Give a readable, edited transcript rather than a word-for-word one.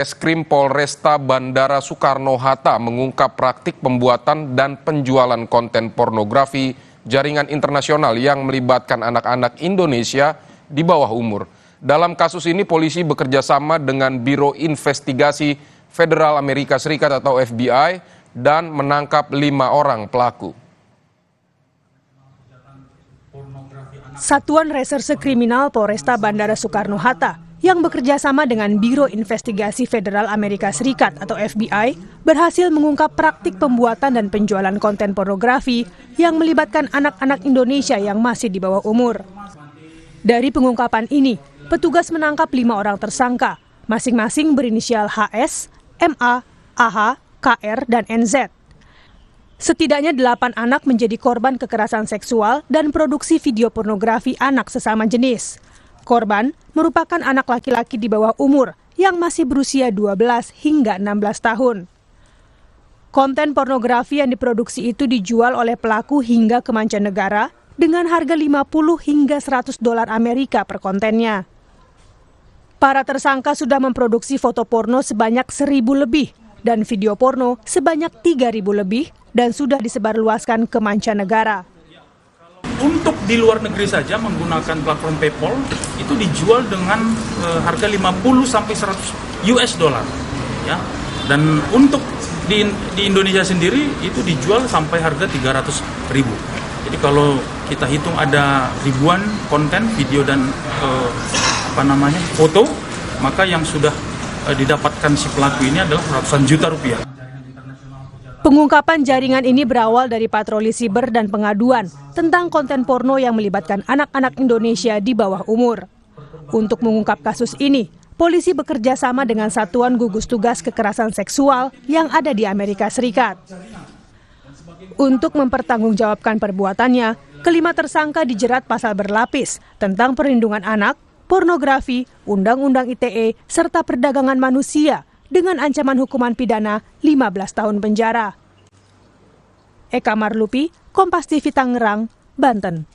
Reskrim Polresta Bandara Soekarno-Hatta mengungkap praktik pembuatan dan penjualan konten pornografi jaringan internasional yang melibatkan anak-anak Indonesia di bawah umur. Dalam kasus ini, polisi bekerja sama dengan Biro Investigasi Federal Amerika Serikat atau FBI dan menangkap 5 orang pelaku. Satuan Reserse Kriminal Polresta Bandara Soekarno-Hatta yang bekerja sama dengan Biro Investigasi Federal Amerika Serikat atau FBI berhasil mengungkap praktik pembuatan dan penjualan konten pornografi yang melibatkan anak-anak Indonesia yang masih di bawah umur. Dari pengungkapan ini, petugas menangkap 5 orang tersangka, masing-masing berinisial HS, MA, AH, KR, dan NZ. Setidaknya 8 anak menjadi korban kekerasan seksual dan produksi video pornografi anak sesama jenis. Korban merupakan anak laki-laki di bawah umur yang masih berusia 12 hingga 16 tahun. Konten pornografi yang diproduksi itu dijual oleh pelaku hingga ke mancanegara dengan harga 50 hingga 100 dolar Amerika per kontennya. Para tersangka sudah memproduksi foto porno sebanyak 1.000 lebih dan video porno sebanyak 3.000 lebih dan sudah disebarluaskan ke mancanegara. Untuk di luar negeri saja menggunakan platform PayPal itu dijual dengan harga 50 sampai 100 US dollar, ya. Dan untuk di Indonesia sendiri itu dijual sampai harga 300.000. Jadi kalau kita hitung ada ribuan konten video dan foto, maka yang sudah didapatkan si pelaku ini adalah ratusan juta rupiah. Pengungkapan jaringan ini berawal dari patroli siber dan pengaduan tentang konten porno yang melibatkan anak-anak Indonesia di bawah umur. Untuk mengungkap kasus ini, polisi bekerja sama dengan Satuan Gugus Tugas Kekerasan Seksual yang ada di Amerika Serikat. Untuk mempertanggungjawabkan perbuatannya, kelima tersangka dijerat pasal berlapis tentang perlindungan anak, pornografi, Undang-Undang ITE, serta perdagangan manusia dengan ancaman hukuman pidana 15 tahun penjara. Eka Marlupi, Kompas TV Tangerang, Banten.